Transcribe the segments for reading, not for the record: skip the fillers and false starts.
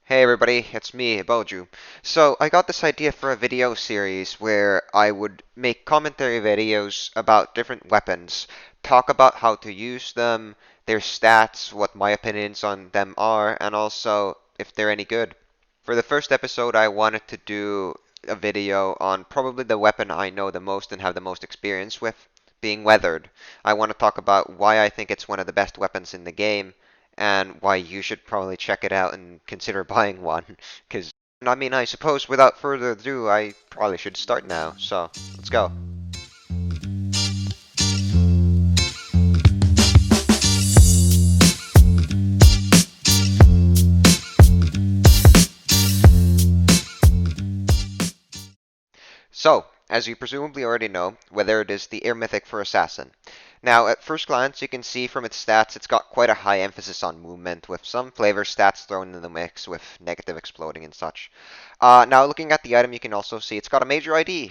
Hey everybody, it's me, Boju. So I got this idea for a video series where I would make commentary videos about different weapons, talk about how to use them, their stats, what my opinions on them are, and also if they're any good. For the first episode, I wanted to do a video on probably the weapon I know the most and have the most experience with, being weathered. I want to talk about why I think it's one of the best weapons in the game and why you should probably check it out and consider buying one. Because, I mean, I suppose without further ado, I probably should start now. So, let's go. So, as you presumably already know, whether it is the air mythic for Assassin. Now, at first glance, you can see from its stats it's got quite a high emphasis on movement, with some flavor stats thrown in the mix, with negative exploding and such. Now, looking at the item, you can also see it's got a major ID,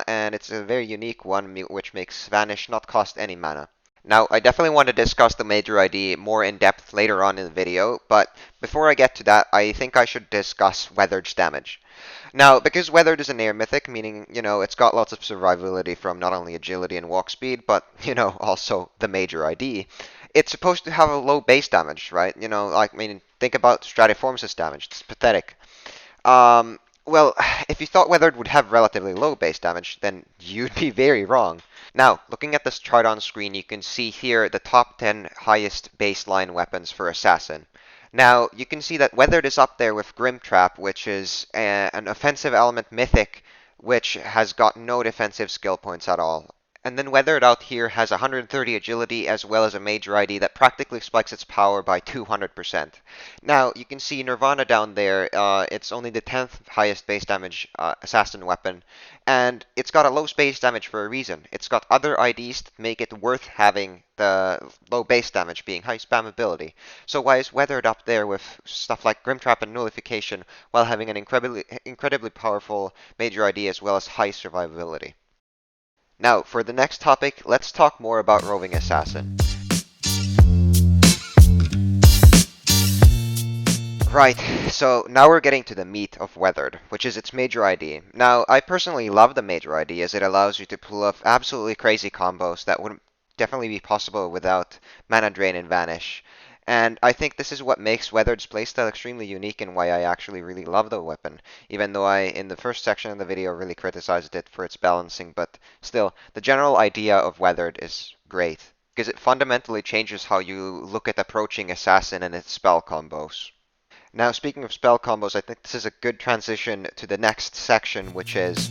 and it's a very unique one, which makes Vanish not cost any mana. Now, I definitely want to discuss the major ID more in depth later on in the video, but before I get to that, I think I should discuss Weathered's damage. Now, because Weathered is an air mythic, meaning, it's got lots of survivability from not only agility and walk speed, but, also the major ID, it's supposed to have a low base damage, right? Think about Stratiform's damage. It's pathetic. Well, if you thought Weathered would have relatively low base damage, then you'd be very wrong. Now, looking at this chart on screen, you can see here the top 10 highest baseline weapons for Assassin. Now, you can see that Weathered is up there with Grimtrap, which is an offensive element mythic, which has got no defensive skill points at all. And then Weathered out here has 130 agility as well as a major ID that practically spikes its power by 200%. Now, you can see Nirvana down there, it's only the 10th highest base damage assassin weapon, and it's got a low base damage for a reason. It's got other IDs that make it worth having the low base damage being high spammability. So why is Weathered up there with stuff like Grimtrap and Nullification while having an incredibly powerful major ID as well as high survivability? Now, for the next topic, let's talk more about Roving Assassin. Right, so now we're getting to the meat of Weathered, which is its major ID. Now, I personally love the major ID as it allows you to pull off absolutely crazy combos that wouldn't definitely be possible without Mana Drain and Vanish. And I think this is what makes Weathered's playstyle extremely unique and why I actually really love the weapon, even though I, in the first section of the video, really criticized it for its balancing, but still, the general idea of Weathered is great, because it fundamentally changes how you look at approaching Assassin and its spell combos. Now, speaking of spell combos, I think this is a good transition to the next section, which is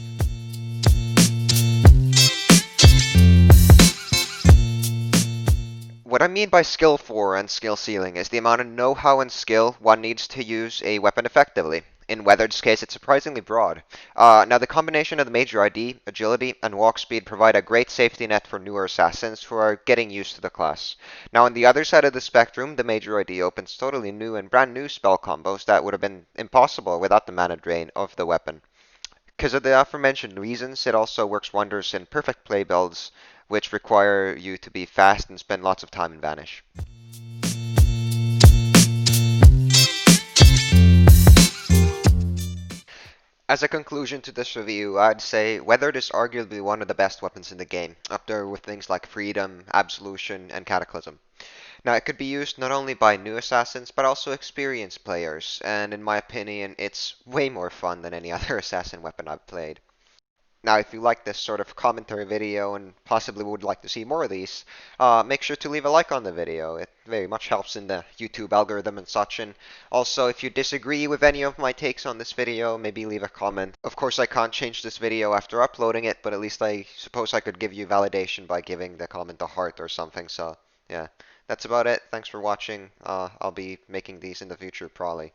what I mean by skill 4 and skill ceiling is the amount of know-how and skill one needs to use a weapon effectively. In Weathered's case, it's surprisingly broad. Now, the combination of the major ID, agility, and walk speed provide a great safety net for newer assassins who are getting used to the class. Now, on the other side of the spectrum, the major ID opens totally new and brand new spell combos that would have been impossible without the mana drain of the weapon. Because of the aforementioned reasons, it also works wonders in perfect play builds, which require you to be fast and spend lots of time in Vanish. As a conclusion to this review, I'd say Weathered is arguably one of the best weapons in the game, up there with things like Freedom, Absolution, and Cataclysm. Now, it could be used not only by new assassins, but also experienced players, and in my opinion, it's way more fun than any other assassin weapon I've played. Now, if you like this sort of commentary video and possibly would like to see more of these, make sure to leave a like on the video. It very much helps in the YouTube algorithm and such. And also, if you disagree with any of my takes on this video, maybe leave a comment. Of course, I can't change this video after uploading it, but at least I suppose I could give you validation by giving the comment a heart or something. So, yeah, that's about it. Thanks for watching. I'll be making these in the future, probably.